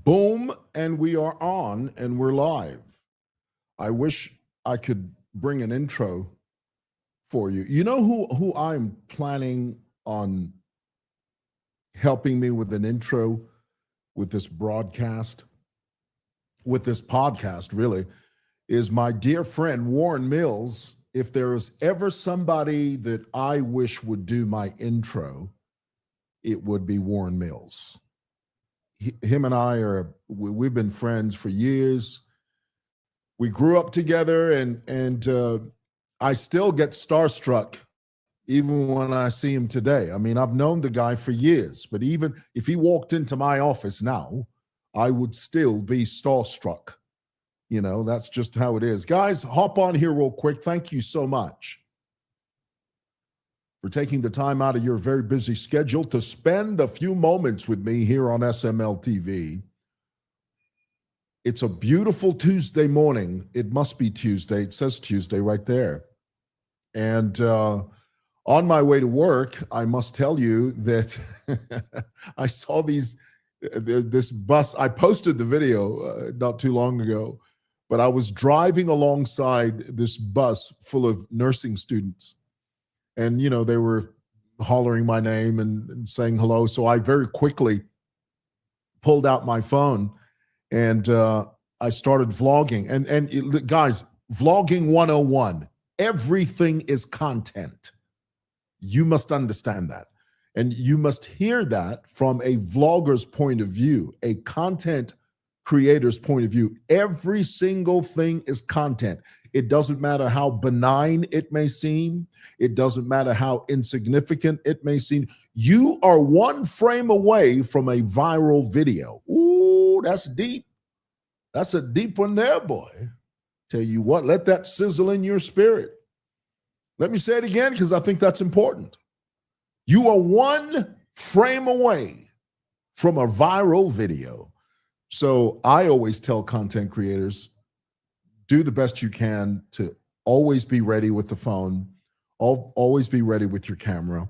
Boom, and we are on and we're live. I wish I could bring an intro for you. You know who I'm planning on helping me with an intro with this broadcast, with this podcast, really, is my dear friend Warren Mills. If there is ever somebody that I wish would do my intro, it would be Warren Mills. Him and I we've been friends for years. We grew up together, and I still get starstruck even when I see him today. I mean, I've known the guy for years, but even if he walked into my office now, I would still be starstruck. You know, that's just how it is. Guys, hop on here real quick. Thank you so much for taking the time out of your very busy schedule to spend a few moments with me here on SML TV. It's a beautiful Tuesday morning. It must be Tuesday. It says Tuesday right there. And on my way to work, I must tell you that I saw this bus. I posted the video not too long ago, but I was driving alongside this bus full of nursing students. And, you know, they were hollering my name and saying hello. So I very quickly pulled out my phone and I started vlogging. And guys, vlogging 101, everything is content. You must understand that. And you must hear that from a vlogger's point of view, a content creator's point of view. Every single thing is content. It doesn't matter how benign it may seem. It doesn't matter how insignificant it may seem. You are one frame away from a viral video. Ooh, that's deep. That's a deep one there, boy. Tell you what, let that sizzle in your spirit. Let me say it again because I think that's important. You are one frame away from a viral video. So I always tell content creators, do the best you can to always be ready with the phone, always be ready with your camera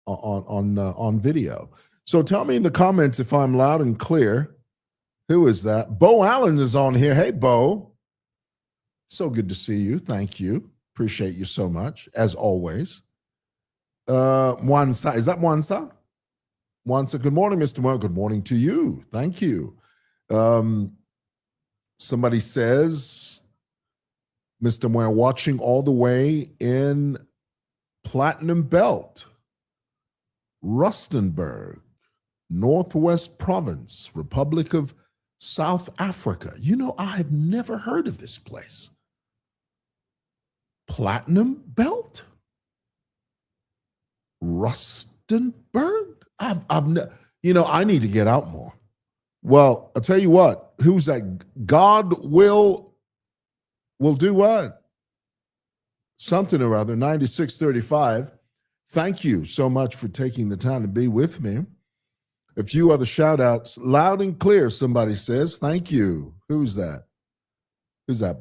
on video. So tell me in the comments if I'm loud and clear. Who is that? Bo Allen is on here. Hey, Bo. So good to see you. Thank you. Appreciate you so much, as always. Mwansa. Is that Mwansa? Mwansa, good morning, Mr. Moore. Good morning to you. Thank you. Somebody says, Mr. Moore, watching all the way in Platinum Belt, Rustenburg, Northwest Province, Republic of South Africa. You know, I have never heard of this place. Platinum Belt? Rustenburg? I need to get out more. Well, I'll tell you what, who's that? God will do what? Something or other, 9635. Thank you so much for taking the time to be with me. A few other shout outs, loud and clear, somebody says. Thank you. Who's that? Who's that?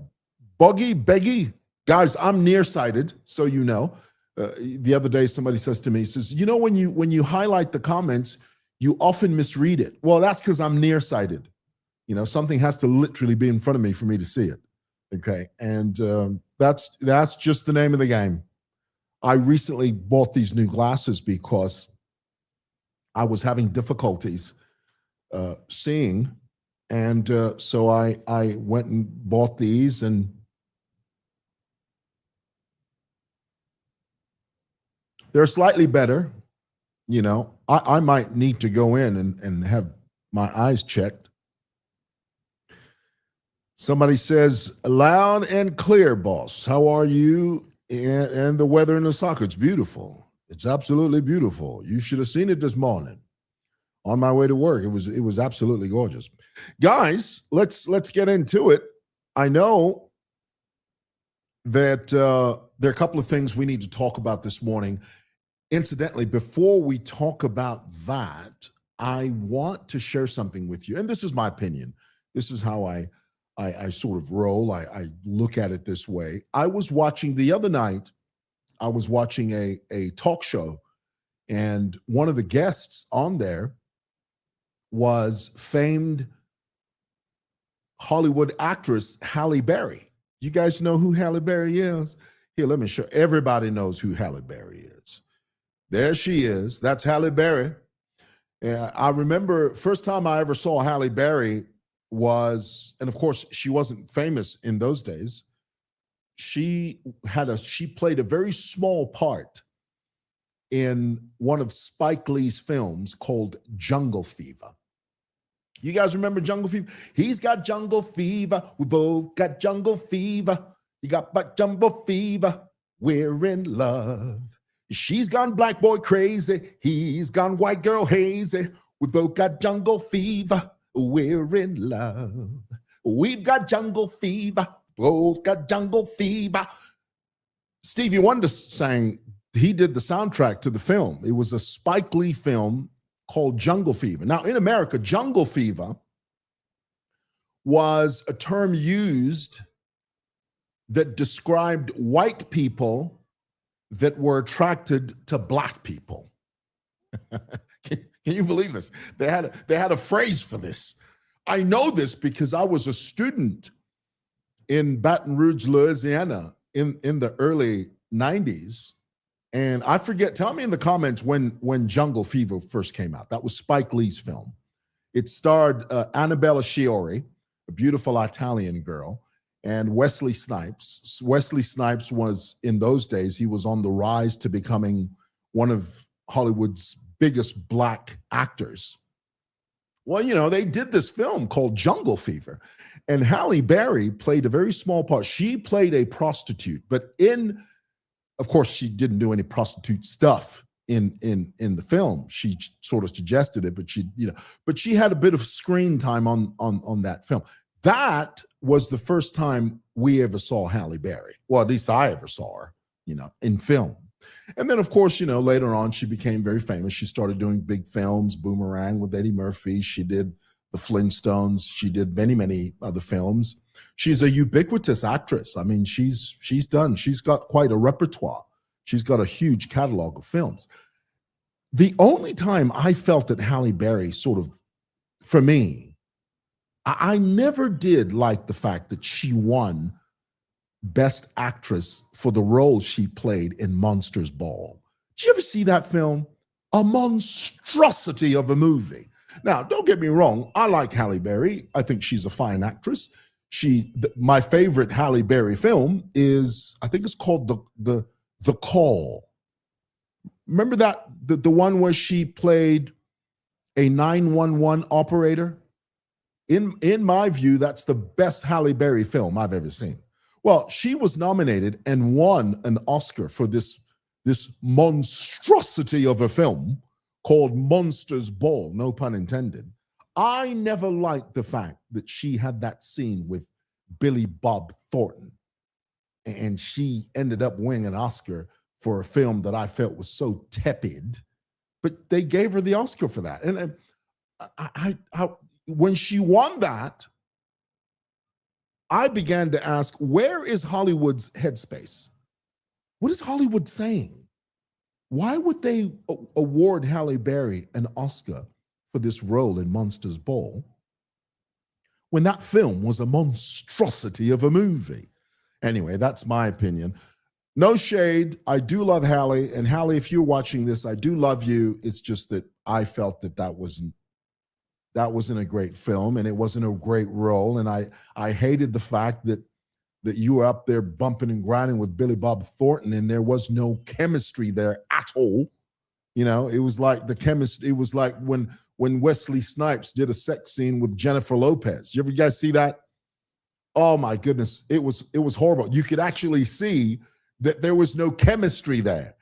Beggy? Guys, I'm nearsighted, so you know. The other day, somebody says to me, says, you know, when you highlight the comments, you often misread it. Well, that's because I'm nearsighted. You know, something has to literally be in front of me for me to see it. Okay, and that's just the name of the game. I recently bought these new glasses because I was having difficulties seeing, and so I went and bought these, and they're slightly better. You know, I might need to go in and have my eyes checked. Somebody says, loud and clear, boss. How are you? And the weather in Lusaka, it's beautiful. It's absolutely beautiful. You should have seen it this morning on my way to work. It was absolutely gorgeous. Guys, let's get into it. I know that there are a couple of things we need to talk about this morning. Incidentally, before we talk about that, I want to share something with you. And this is my opinion. This is how I sort of roll. I look at it this way. I was watching the other night, I was watching a talk show, And one of the guests on there was famed Hollywood actress Halle Berry. You guys know who Halle Berry is? Here, let me show. Everybody knows who Halle Berry is. There she is. That's Halle Berry. And I remember first time I ever saw Halle Berry was, and of course she wasn't famous in those days. She played a very small part in one of Spike Lee's films called Jungle Fever. You guys remember Jungle Fever? He's got jungle fever. We both got jungle fever. You got but jungle fever. We're in love. She's gone black boy crazy. He's gone white girl hazy. We both got jungle fever. We're in love. We've got jungle fever. Both got jungle fever. Stevie Wonder sang, he did the soundtrack to the film. It was a Spike Lee film called Jungle Fever. Now, in America, jungle fever was a term used that described white people that were attracted to black people. Can you believe this? They had a phrase for this. I know this because I was a student in Baton Rouge, Louisiana in the early 90s. And I forget, tell me in the comments when Jungle Fever first came out. That was Spike Lee's film. It starred Annabella Sciorra, a beautiful Italian girl, and Wesley Snipes. Wesley Snipes was, in those days, he was on the rise to becoming one of Hollywood's biggest black actors. Well, you know, they did this film called Jungle Fever, and Halle Berry played a very small part. She played a prostitute, but of course, she didn't do any prostitute stuff in the film. She sort of suggested it, but she had a bit of screen time on that film. That was the first time we ever saw Halle Berry. Well, at least I ever saw her, in film. And then, of course, later on, she became very famous. She started doing big films, Boomerang with Eddie Murphy. She did The Flintstones. She did many, many other films. She's a ubiquitous actress. I mean, she's got quite a repertoire. She's got a huge catalog of films. The only time I felt that Halle Berry sort of, for me, I never did like the fact that she won Best Actress for the role she played in Monsters Ball. Did you ever see that film? A monstrosity of a movie. Now, don't get me wrong. I like Halle Berry. I think she's a fine actress. My favorite Halle Berry film is, I think it's called The Call. Remember that the one where she played a 911 operator? In my view, that's the best Halle Berry film I've ever seen. Well, she was nominated and won an Oscar for this monstrosity of a film called Monsters Ball, no pun intended. I never liked the fact that she had that scene with Billy Bob Thornton, and she ended up winning an Oscar for a film that I felt was so tepid, but they gave her the Oscar for that. And when she won that, I began to ask, where is Hollywood's headspace? What is Hollywood saying? Why would they award Halle Berry an Oscar for this role in Monsters Ball when that film was a monstrosity of a movie? Anyway, that's my opinion. No shade. I do love Halle. And Halle, if you're watching this, I do love you. It's just that I felt that wasn't a great film and it wasn't a great role. And I hated the fact that you were up there bumping and grinding with Billy Bob Thornton and there was no chemistry there at all. It was like it was like when Wesley Snipes did a sex scene with Jennifer Lopez. You guys see that? Oh my goodness. It was horrible. You could actually see that there was no chemistry there.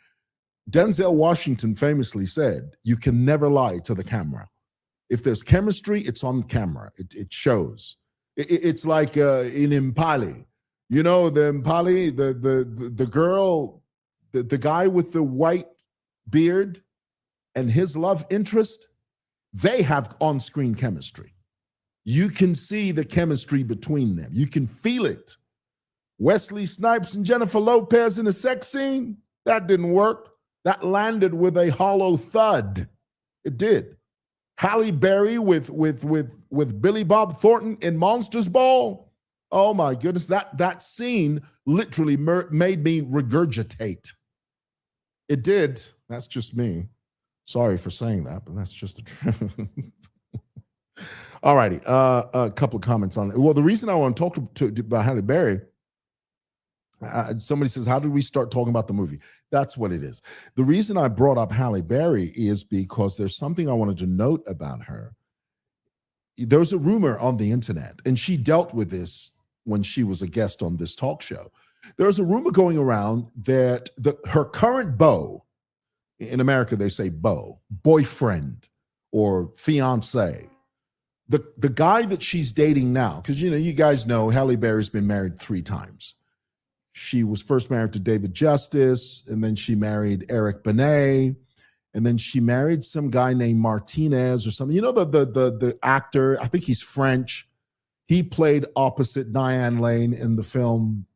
Denzel Washington famously said, you can never lie to the camera. If there's chemistry, it's on camera. It shows. It's like in Impali. The Impali, the girl, the guy with the white beard and his love interest, they have on-screen chemistry. You can see the chemistry between them. You can feel it. Wesley Snipes and Jennifer Lopez in a sex scene, that didn't work. That landed with a hollow thud. It did. Halle Berry with Billy Bob Thornton in Monsters Ball. Oh my goodness, that scene literally made me regurgitate. It did. That's just me. Sorry for saying that, but that's just the truth. All righty. A couple of comments on it. Well, the reason I want to talk about Halle Berry, somebody says, how did we start talking about the movie? That's what it is. The reason I brought up Halle Berry is because there's something I wanted to note about her. There was a rumor on the internet, and she dealt with this when she was a guest on this talk show. There was a rumor going around that her current beau, in America they say beau, boyfriend or fiance, the guy that she's dating now, because you guys know Halle Berry's been married 3 times. She was first married to David Justice, and then she married Eric Benet, and then she married some guy named Martinez or something. The actor, I think he's French. He played opposite Diane Lane in the film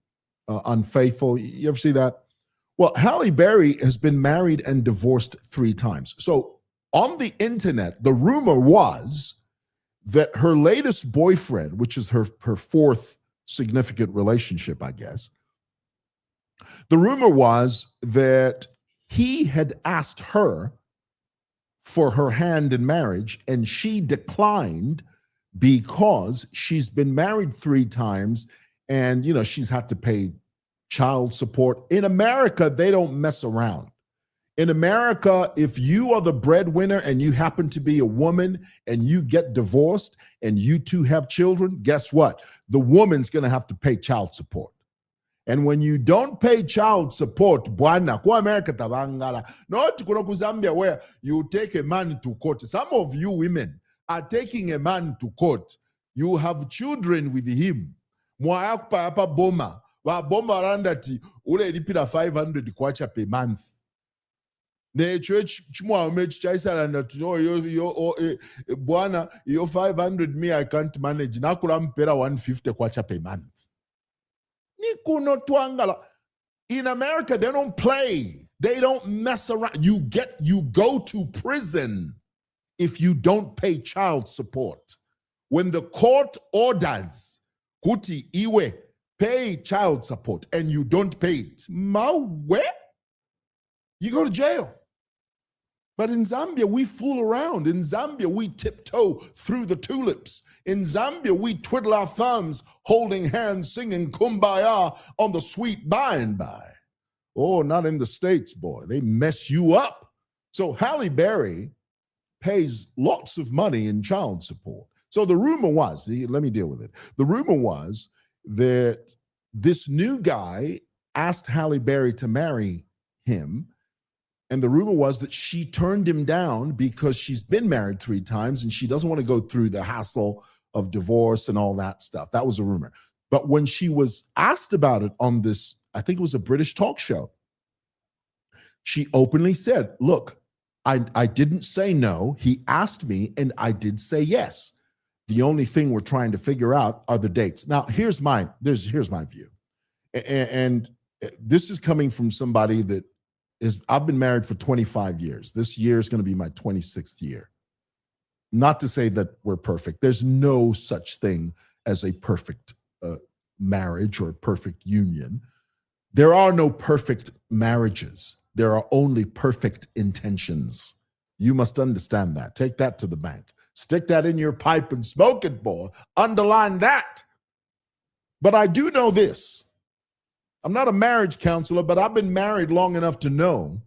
Unfaithful. You ever see that? Well, Halle Berry has been married and divorced 3 times. So on the internet, the rumor was that her latest boyfriend, which is her 4th significant relationship, I guess, the rumor was that he had asked her for her hand in marriage, and she declined because she's been married 3 times, and she's had to pay child support. In America, they don't mess around. In America, if you are the breadwinner and you happen to be a woman and you get divorced and you 2 have children, guess what? The woman's going to have to pay child support. And when you don't pay child support, bwana, kwa America tabangala, not kuno ku Zambia where you take a man to court. Some of you women are taking a man to court. You have children with him. Mwayakpa apa boma. Wa boma randati ule ilipira 500 kwacha per month. Ne church chumwa mechi chaisa randati bwana yo 500 me I can't manage. Nakula mpera 150 kwacha per month. In America, they don't play. They don't mess around. You go to prison if you don't pay child support. When the court orders, kuti iwe, pay child support, and you don't pay it, where? You go to jail. But in Zambia, we fool around. In Zambia, we tiptoe through the tulips. In Zambia, we twiddle our thumbs, holding hands, singing kumbaya on the sweet by and by. Oh, not in the States, boy. They mess you up. So Halle Berry pays lots of money in child support. So the rumor was, let me deal with it. The rumor was that this new guy asked Halle Berry to marry him. And the rumor was that she turned him down because she's been married 3 times and she doesn't want to go through the hassle of divorce and all that stuff. That was a rumor. But when she was asked about it on this, I think it was a British talk show, she openly said, look, I didn't say no. He asked me and I did say yes. The only thing we're trying to figure out are the dates. Now, here's my view. And this is coming from somebody that I've been married for 25 years. This year is going to be my 26th year. Not to say that we're perfect. There's no such thing as a perfect marriage or a perfect union. There are no perfect marriages. There are only perfect intentions. You must understand that. Take that to the bank. Stick that in your pipe and smoke it, boy. Underline that. But I do know this. I'm not a marriage counselor, but I've been married long enough to know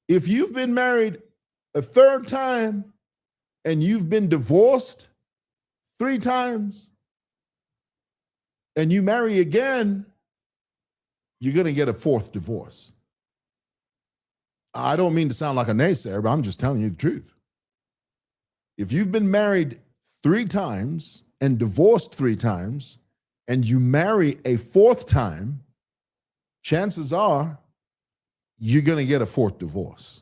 if you've been married a 3rd time and you've been divorced 3 times and you marry again, you're going to get a 4th divorce. I don't mean to sound like a naysayer, but I'm just telling you the truth. If you've been married 3 times and divorced 3 times, and you marry a 4th time, chances are you're going to get a 4th divorce.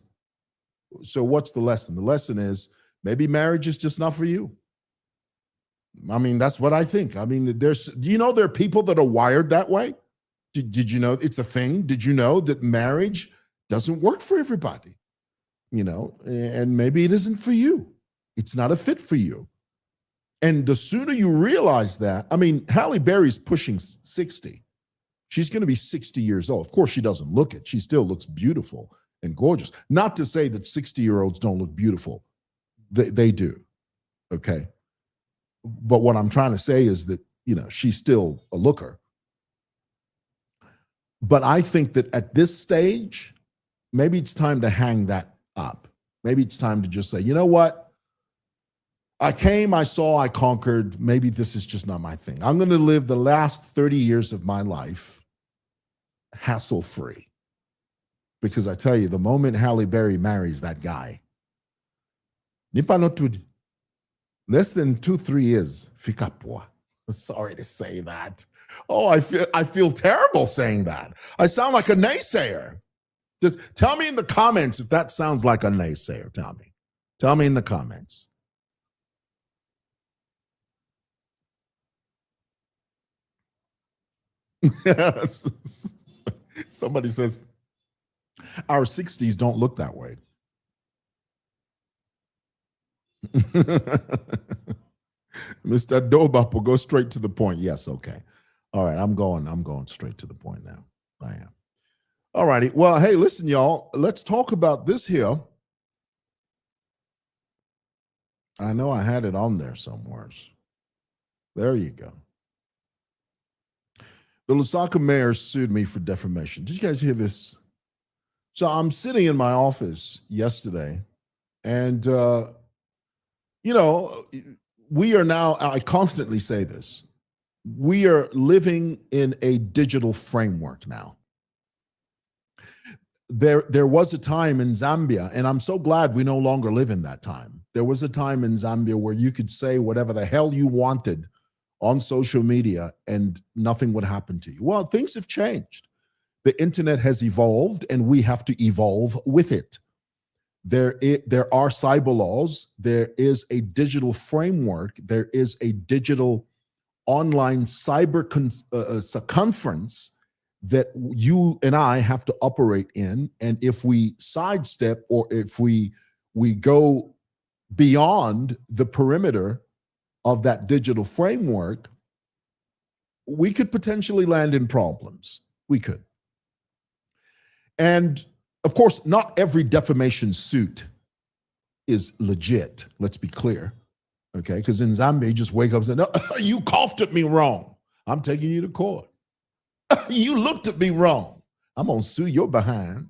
So what's the lesson? The lesson is maybe marriage is just not for you. I mean, that's what I think. I mean, there are people that are wired that way? Did you know it's a thing? Did you know that marriage Doesn't work for everybody, and maybe it isn't for you. It's not a fit for you. And the sooner you realize that, Halle Berry's pushing 60. She's going to be 60 years old. Of course, she doesn't look it. She still looks beautiful and gorgeous. Not to say that 60-year-olds don't look beautiful. They do, okay? But what I'm trying to say is that, she's still a looker. But I think that at this stage, maybe it's time to hang that up. Maybe it's time to just say, you know what? I came, I saw, I conquered. Maybe this is just not my thing. I'm going to live the last 30 years of my life hassle-free. Because I tell you, the moment Halle Berry marries that guy, less than 2-3 years, fica poa. Sorry to say that. Oh, I feel terrible saying that. I sound like a naysayer. Just tell me in the comments if that sounds like a naysayer. Tell me in the comments. Somebody says, our 60s don't look that way. Mr. Dobap will go straight to the point. Yes, okay. All right, I'm going straight to the point now. I am. All righty. Well, hey, listen, y'all. Let's talk about this here. I know I had it on there somewhere. There you go. The LUSAKA mayor sued me for defamation. Did you guys hear this? So I'm sitting in my office yesterday, and, we are now, I constantly say this, we are living in a digital framework now. There was a time in Zambia, and I'm so glad we no longer live in that time. There was a time in Zambia where you could say whatever the hell you wanted on social media and nothing would happen to you. Well, things have changed. The internet has evolved, and we have to evolve with it. There are cyber laws. There is a digital framework. There is a digital online cyber circumference that you and I have to operate in. And if we sidestep, or if we go beyond the perimeter of that digital framework, we could potentially land in problems. We could. And of course, not every defamation suit is legit. Let's be clear. Okay. Because in Zambia, you just wake up and say, no, you coughed at me wrong. I'm taking you to court. You looked at me wrong. I'm going to sue your behind.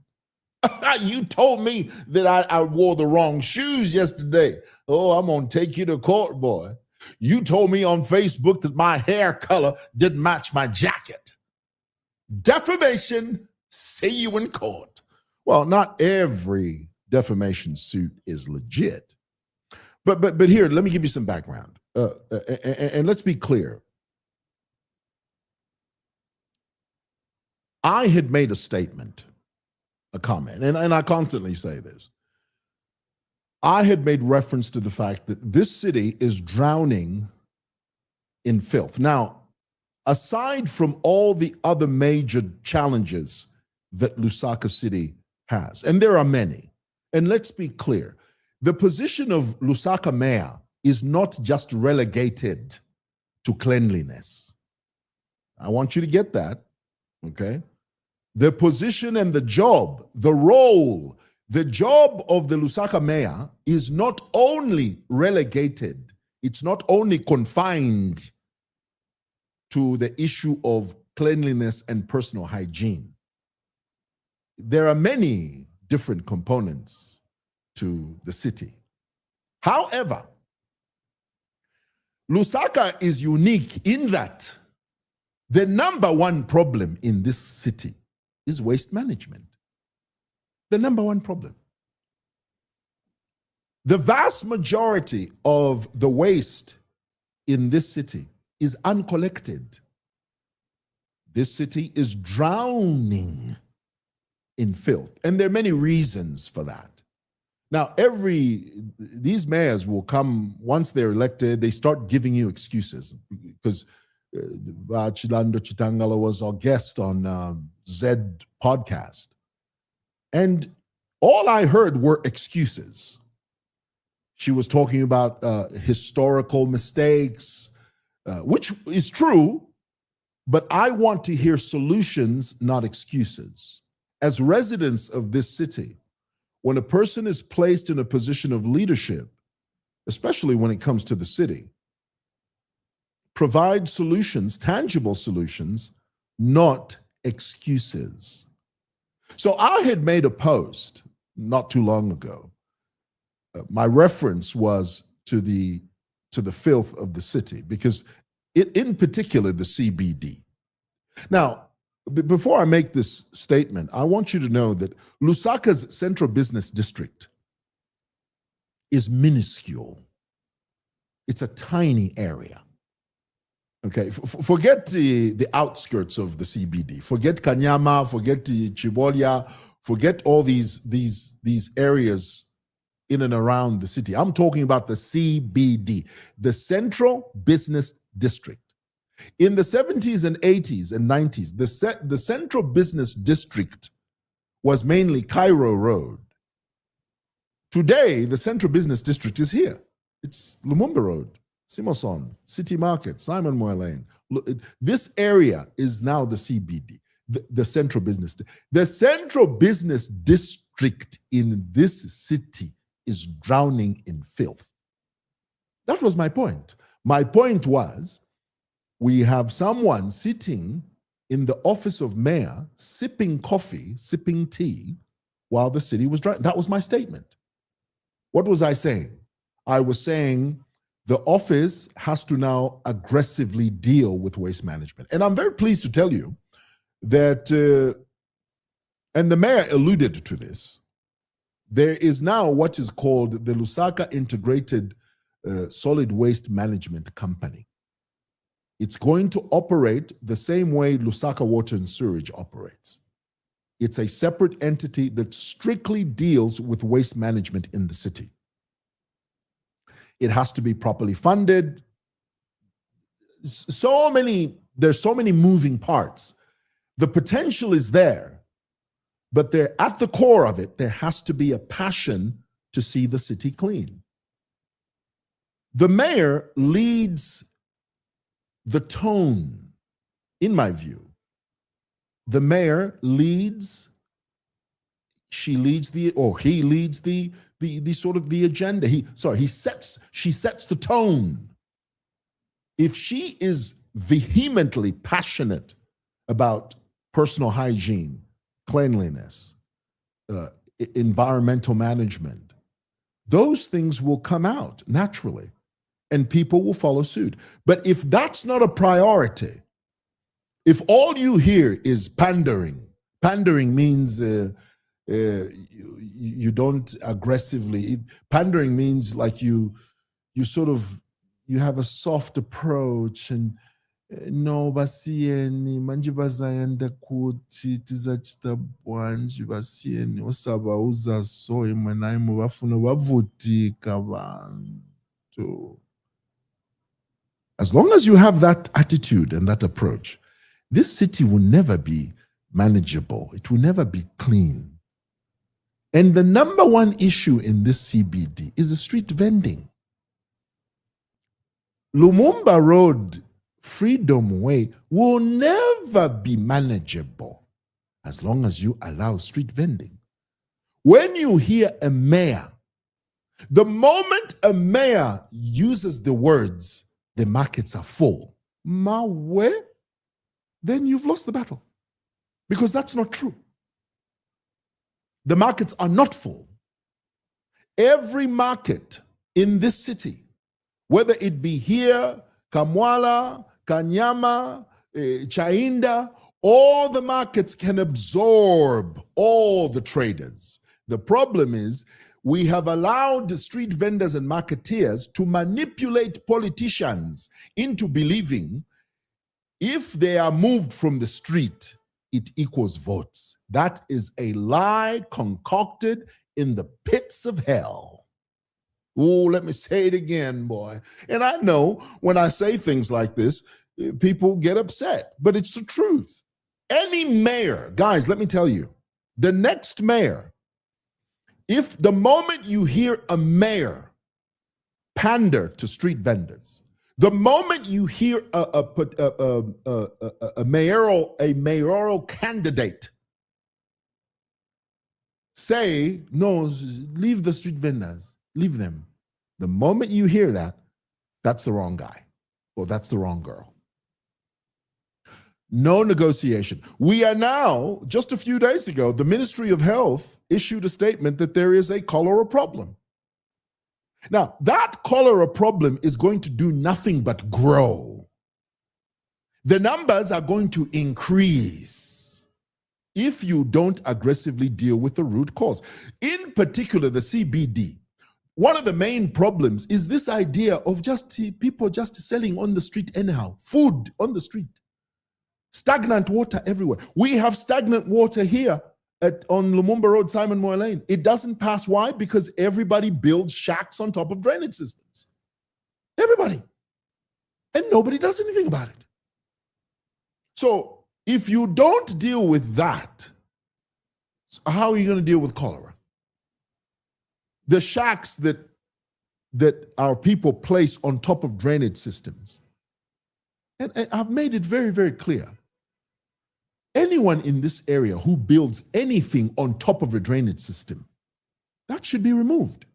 You told me that I wore the wrong shoes yesterday. Oh, I'm going to take you to court, boy. You told me on Facebook that my hair color didn't match my jacket. Defamation, see you in court. Well, not every defamation suit is legit. But here, let me give you some background. And let's be clear. I had made a statement, a comment, and I constantly say this. I had made reference to the fact that this city is drowning in filth. Now, aside from all the other major challenges that Lusaka City has, and there are many, and let's be clear, the position of Lusaka mayor is not just relegated to cleanliness. I want you to get that, okay? The position and the job, the role, the job of the Lusaka mayor is not only relegated, it's not only confined to the issue of cleanliness and personal hygiene. There are many different components to the city. However, Lusaka is unique in that the number one problem in this city is waste management. The number one problem. The vast majority of the waste in this city is uncollected. This city is drowning in filth. And there are many reasons for that. Now, these mayors will come, once they're elected, they start giving you excuses, because Chilando Chitangala was our guest on Zed podcast. And all I heard were excuses. She was talking about historical mistakes, which is true, but I want to hear solutions, not excuses. As residents of this city, when a person is placed in a position of leadership, especially when it comes to the city, provide solutions, tangible solutions, not excuses. So I had made a post not too long ago. My reference was to the filth of the city, because in particular the CBD. Now, before I make this statement, I want you to know that Lusaka's Central Business District is minuscule. It's a tiny area. Okay, forget the outskirts of the CBD. Forget Kanyama, forget the Chibolia, forget all these areas in and around the city. I'm talking about the CBD, the Central Business District. In the 70s and 80s and 90s, the Central Business District was mainly Cairo Road. Today, the Central Business District is here. It's Lumumba Road, Simoson, City Market, Simon Moore Lane. This area is now the CBD, the Central Business. The Central Business District in this city is drowning in filth. That was my point. My point was, we have someone sitting in the office of mayor, sipping coffee, sipping tea, while the city was dry. That was my statement. What was I saying? I was saying the office has to now aggressively deal with waste management. And I'm very pleased to tell you that, and the mayor alluded to this, there is now what is called the LUSAKA Integrated Solid Waste Management Company. It's going to operate the same way Lusaka Water and Sewerage operates. It's a separate entity that strictly deals with waste management in the city. It has to be properly funded. There's so many moving parts. The potential is there, but at the core of it, there has to be a passion to see the city clean. The mayor leads the tone, in my view. The mayor leads, he leads the sort of the agenda. She sets the tone. If she is vehemently passionate about personal hygiene, cleanliness, environmental management, those things will come out naturally and people will follow suit. But if that's not a priority, if all you hear is pandering means you don't aggressively, pandering means like you have a soft approach and no basiyeni manje bazayenda kuti tizachita bwanji basiyeni osaba uzaso imwe naimwe bafuna bavutika bantu. As long as you have that attitude and that approach, this city will never be manageable. It will never be clean. And the number one issue in this CBD is the street vending. Lumumba Road, Freedom Way will never be manageable as long as you allow street vending. When you hear a mayor, the moment a mayor uses the words, the markets are full, mawe, then you've lost the battle, because that's not true. The markets are not full. Every market in this city, whether it be here, Kamwala, Kanyama, Chainda, all the markets can absorb all the traders. The problem is we have allowed the street vendors and marketeers to manipulate politicians into believing if they are moved from the street, it equals votes. That is a lie concocted in the pits of hell. Oh, let me say it again, boy. And I know when I say things like this, people get upset, but it's the truth. Any mayor, guys, let me tell you, The next mayor, if the moment you hear a mayor pander to street vendors, the moment you hear a mayoral candidate say, no, leave the street vendors, leave them. The moment you hear that, that's the wrong guy or that's the wrong girl. No negotiation. We are now, just a few days ago, the Ministry of Health issued a statement that there is a cholera problem. Now, that cholera problem is going to do nothing but grow. The numbers are going to increase if you don't aggressively deal with the root cause. In particular, the CBD. One of the main problems is this idea of just people just selling on the street anyhow, food on the street. Stagnant water everywhere. We have stagnant water here on Lumumba Road, Simon Moore Lane. It doesn't pass. Why? Because everybody builds shacks on top of drainage systems. Everybody. And nobody does anything about it. So if you don't deal with that, how are you going to deal with cholera? The shacks that our people place on top of drainage systems. And I've made it very, very clear. Anyone in this area who builds anything on top of a drainage system, that should be removed.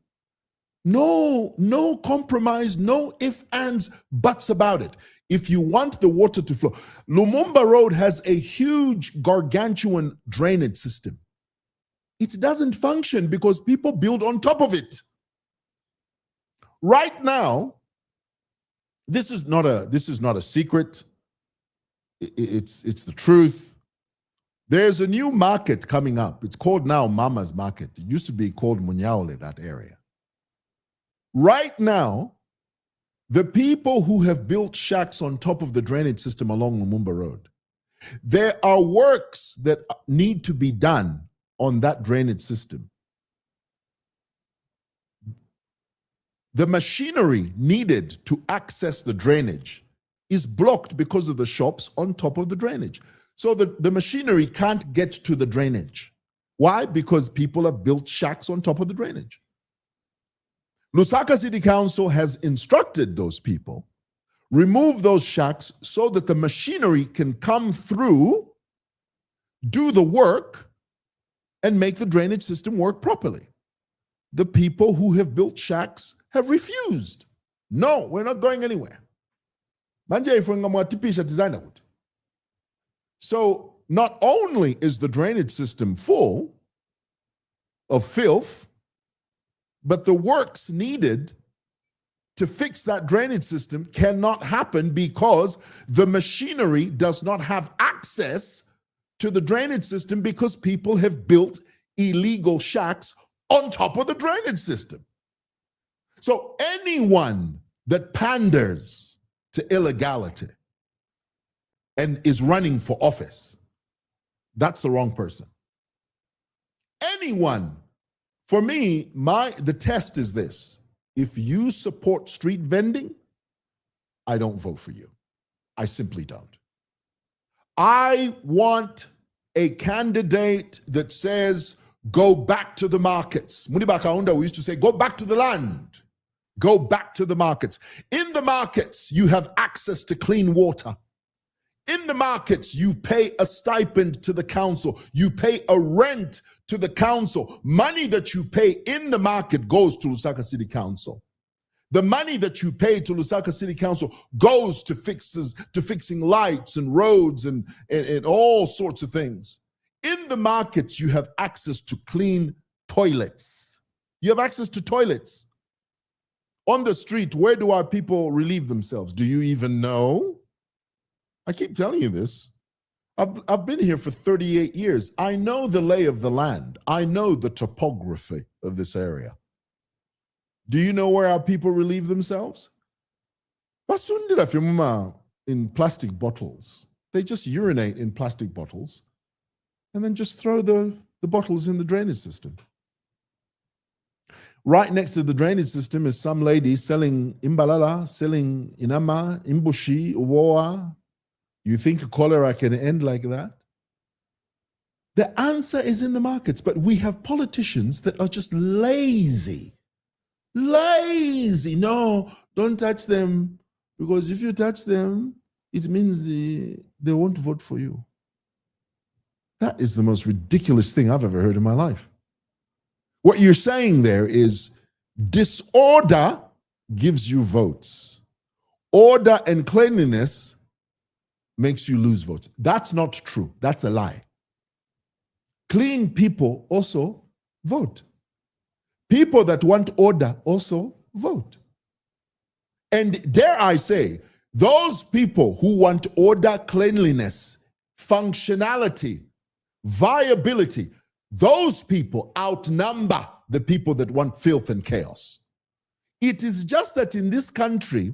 No compromise, no ifs, ands, buts about it. If you want the water to flow, Lumumba Road has a huge, gargantuan drainage system. It doesn't function because people build on top of it. Right now, this is not a secret. It's the truth. There's a new market coming up. It's called now Mama's Market. It used to be called Munyaole, that area. Right now, the people who have built shacks on top of the drainage system along Lumumba Road, there are works that need to be done on that drainage system. The machinery needed to access the drainage is blocked because of the shops on top of the drainage. So the machinery can't get to the drainage. Why? Because people have built shacks on top of the drainage. Lusaka City Council has instructed those people, remove those shacks so that the machinery can come through, do the work, and make the drainage system work properly. The people who have built shacks have refused. No, we're not going anywhere. So not only is the drainage system full of filth, but the works needed to fix that drainage system cannot happen because the machinery does not have access to the drainage system because people have built illegal shacks on top of the drainage system. So anyone that panders to illegality and is running for office, that's the wrong person. Anyone, for me, the test is this. If you support street vending, I don't vote for you. I simply don't. I want a candidate that says, go back to the markets. Muniba Kaunda, we used to say, go back to the land. Go back to the markets. In the markets, you have access to clean water. In the markets, you pay a stipend to the council. You pay a rent to the council. Money that you pay in the market goes to Lusaka City Council. The money that you pay to Lusaka City Council goes to fixing lights and roads and all sorts of things. In the markets, you have access to clean toilets. You have access to toilets. On the street, where do our people relieve themselves? Do you even know? I keep telling you this. I've been here for 38 years. I know the lay of the land. I know the topography of this area. Do you know where our people relieve themselves? In plastic bottles. They just urinate in plastic bottles and then just throw the bottles in the drainage system. Right next to the drainage system is some lady selling imbalala, selling inama, imbushi, uwoa. You think cholera can end like that? The answer is in the markets, but we have politicians that are just lazy. Lazy. No, don't touch them, because if you touch them, it means they won't vote for you. That is the most ridiculous thing I've ever heard in my life. What you're saying there is disorder gives you votes. Order and cleanliness makes you lose votes. That's not true. That's a lie. Clean people also vote. People that want order also vote. And dare I say, those people who want order, cleanliness, functionality, viability, those people outnumber the people that want filth and chaos. It is just that in this country,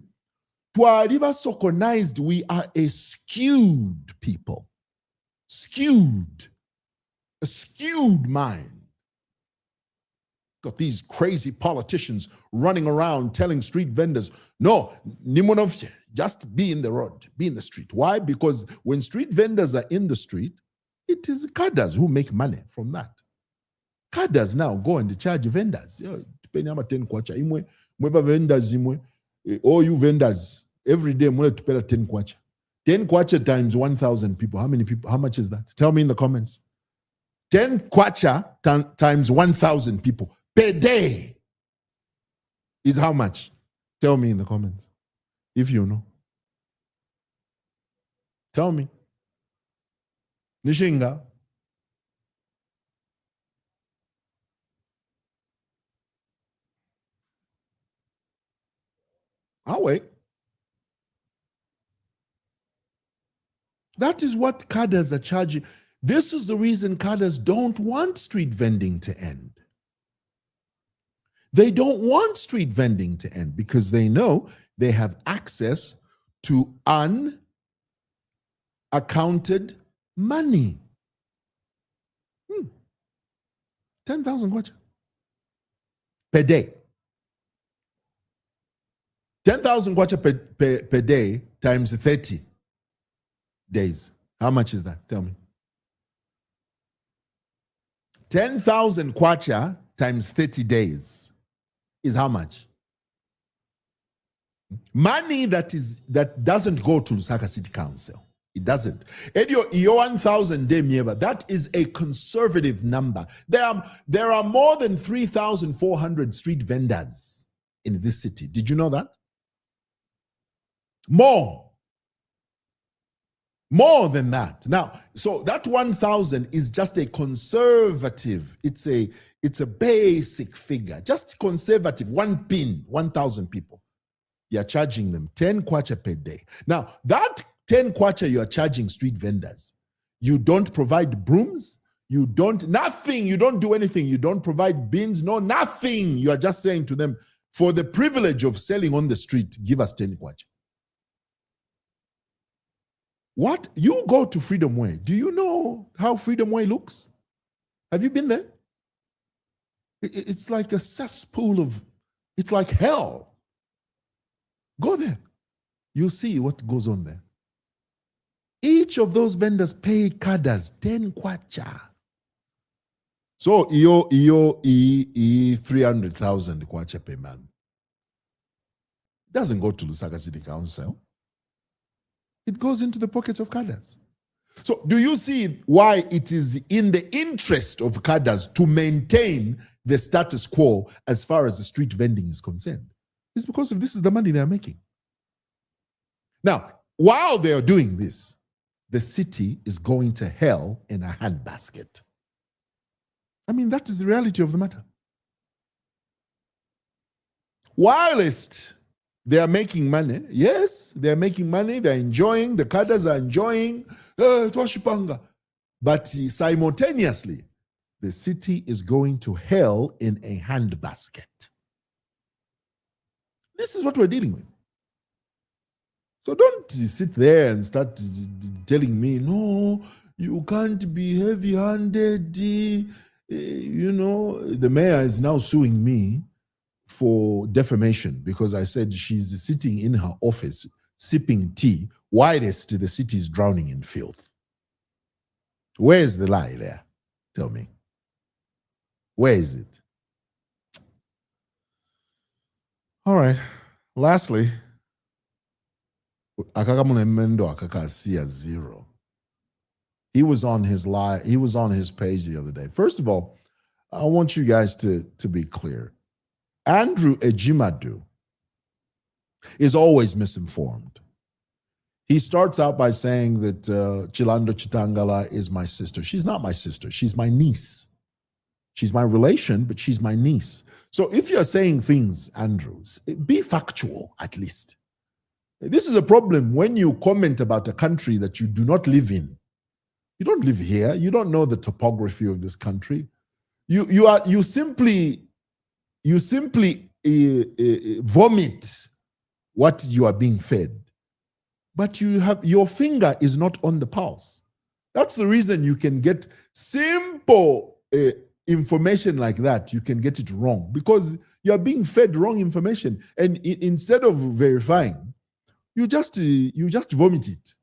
twaliba sokonized, we are a skewed people. Skewed. A skewed mind. Got these crazy politicians running around telling street vendors, no, Nimonov, just be in the road, be in the street. Why? Because when street vendors are in the street, it is cadres who make money from that. Cadres now go and charge vendors. All you vendors, every day, I'm going to pay 10 kwacha. 10 kwacha times 1,000 people. How many people? How much is that? Tell me in the comments. 10 kwacha times 1,000 people per day is how much? Tell me in the comments, if you know. Tell me. Nishinga. I'll wait. That is what cadres are charging. This is the reason cadres don't want street vending to end. They don't want street vending to end because they know they have access to unaccounted money. 10,000 kwacha per day. 10,000 kwacha per day times 30 days. How much is that? Tell me. 10,000 kwacha times 30 days is how much? Money that doesn't go to Lusaka City Council. It doesn't. Your 1,000 day mieba, that is a conservative number. There are more than 3,400 street vendors in this city. Did you know that? More than that. Now, so that 1,000 is just a conservative. It's a basic figure, just conservative. 1 pin, 1,000 people. You're charging them 10 kwacha per day. Now, that 10 kwacha you are charging street vendors. You don't provide brooms. You don't do anything. You don't provide bins, no, nothing. You are just saying to them, for the privilege of selling on the street, give us 10 kwacha. What? You go to Freedom Way. Do you know how Freedom Way looks? Have you been there? It's like a cesspool it's like hell. Go there. You'll see what goes on there. Each of those vendors pay cadres 10 kwacha. So, 300,000 kwacha per month. Doesn't go to Lusaka City Council. It goes into the pockets of cadres. So do you see why it is in the interest of cadres to maintain the status quo as far as the street vending is concerned? It's because this is the money they are making. Now, while they are doing this, the city is going to hell in a handbasket. I mean, that is the reality of the matter. Whilst they are making money. Yes, they are making money. They're enjoying. The cadres are enjoying. But simultaneously, the city is going to hell in a handbasket. This is what we're dealing with. So don't sit there and start telling me, no, you can't be heavy-handed. The mayor is now suing me for defamation because I said she's sitting in her office sipping tea whilst the city is drowning in filth. Where's the lie there? Tell me. Where is it? All right. Lastly, zero. He was on his live. He was on his page the other day. First of all, I want you guys to be clear. Andrew Ejimadu is always misinformed. He starts out by saying that Chilando Chitangala is my sister. She's not my sister. She's my niece. She's my relation, but she's my niece. So if you're saying things, Andrews, be factual at least. This is a problem when you comment about a country that you do not live in. You don't live here. You don't know the topography of this country. You simply vomit what you are being fed. But your finger is not on the pulse. That's the reason you can get simple information like that. You can get it wrong because you are being fed wrong information, and instead of verifying, you just vomit it.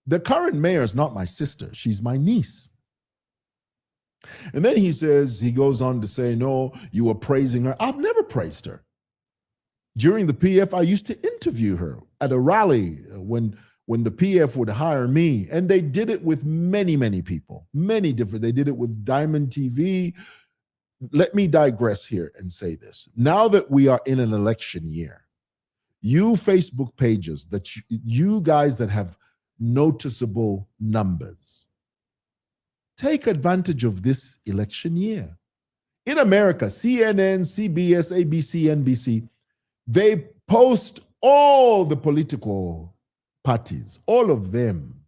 The current mayor is not my sister; she's my niece. And then he goes on to say, "No, you were praising her." I've never praised her. During the PF, I used to interview her at a rally when the PF would hire me, and they did it with many people, many different. They did it with Diamond TV. Let me digress here and say this. Now that we are in an election year, you Facebook pages that you guys that have noticeable numbers, take advantage of this election year. In America, CNN, CBS, ABC, NBC, they post all the political parties, all of them.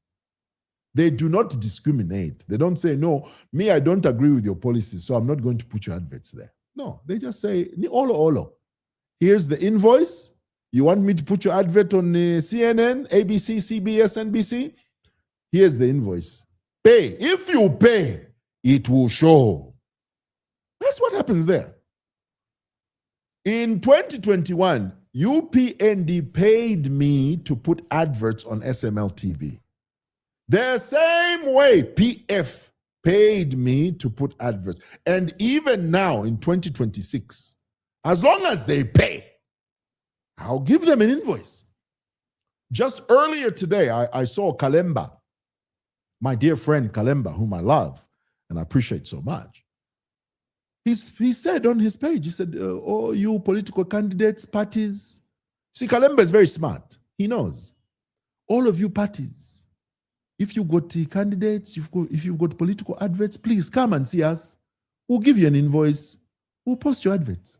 They do not discriminate. They don't say, no, me, I don't agree with your policies, so I'm not going to put your adverts there. No, they just say, olo. Here's the invoice. You want me to put your advert on CNN, ABC, CBS, NBC? Here's the invoice. Pay. If you pay, it will show. That's what happens there. In 2021, UPND paid me to put adverts on SML TV. The same way PF paid me to put adverts. And even now in 2026, as long as they pay, I'll give them an invoice. Just earlier today, I saw Kalemba, my dear friend Kalemba, whom I love and I appreciate so much. He said on his page, he said, oh, you political candidates, parties. See, Kalemba is very smart. He knows. All of you parties, if you got candidates, if you've got political adverts, please come and see us. We'll give you an invoice. We'll post your adverts.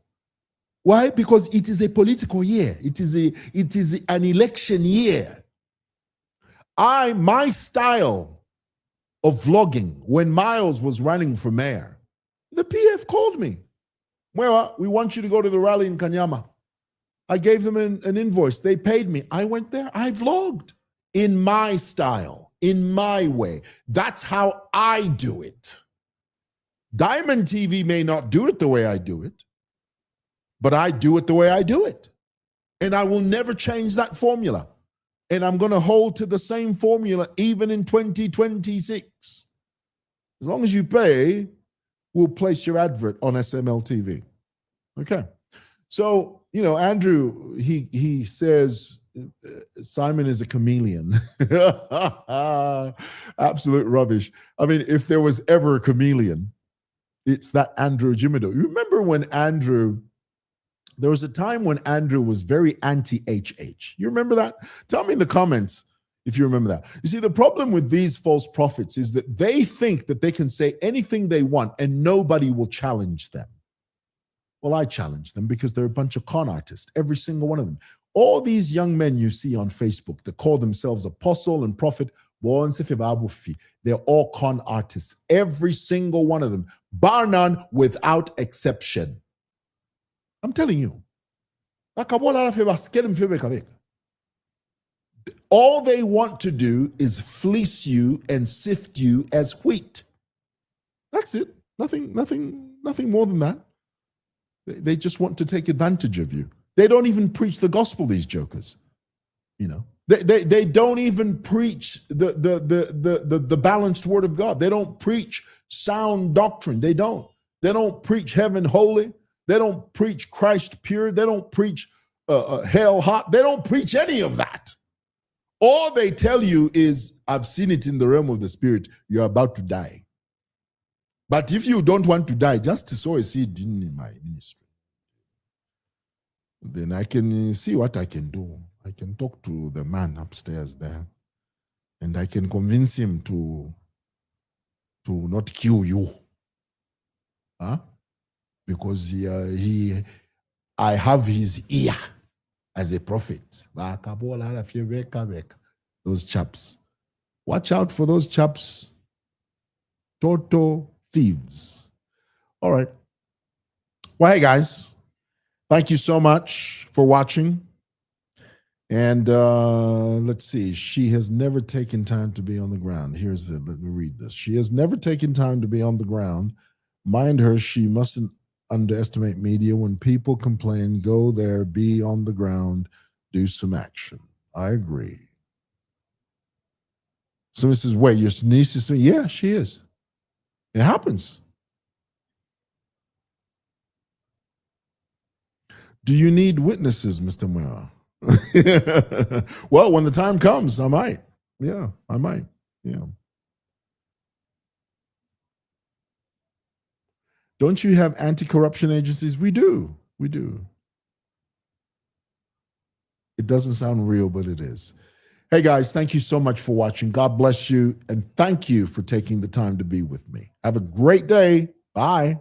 Why? Because it is a political year. It is an election year. My style of vlogging, when Miles was running for mayor, the PF called me. Well, we want you to go to the rally in Kanyama. I gave them an invoice. They paid me. I went there. I vlogged in my style, in my way. That's how I do it. Diamond TV may not do it the way I do it, but I do it the way I do it. And I will never change that formula. And I'm going to hold to the same formula even in 2026. As long as you pay, we'll place your advert on SML TV. Okay. So, Andrew, he says Simon is a chameleon. Absolute rubbish. I mean, if there was ever a chameleon, it's that Andrew Jimido. You remember when there was a time when Andrew was very anti-HH. You remember that? Tell me in the comments if you remember that. You see, the problem with these false prophets is that they think that they can say anything they want and nobody will challenge them. Well, I challenge them because they're a bunch of con artists, every single one of them. All these young men you see on Facebook that call themselves apostle and prophet, they're all con artists, every single one of them, bar none, without exception. I'm telling you. All they want to do is fleece you and sift you as wheat. That's it. Nothing more than that. They just want to take advantage of you. They don't even preach the gospel, these jokers. They don't even preach the balanced word of God. They don't preach sound doctrine. They don't preach heaven holy. They don't preach Christ pure. They don't preach hell hot. They don't preach any of that. All they tell you is, I've seen it in the realm of the spirit. You're about to die. But if you don't want to die, just sow a seed in my ministry. Then I can see what I can do. I can talk to the man upstairs there, and I can convince him to not kill you. Huh? Because I have his ear as a prophet. Those chaps. Watch out for those chaps. Total thieves. All right. Well, hey, guys. Thank you so much for watching. And let's see. She has never taken time to be on the ground. Let me read this. She has never taken time to be on the ground. Mind her, she mustn't underestimate media. When people complain, go there, be on the ground, do some action. I agree. Somebody says, wait, your niece is, yeah, she is. It happens. Do you need witnesses, Mr. Moore? Well, when the time comes, I might. Yeah, I might. Yeah. Don't you have anti-corruption agencies? We do. We do. It doesn't sound real, but it is. Hey, guys, thank you so much for watching. God bless you, and thank you for taking the time to be with me. Have a great day. Bye.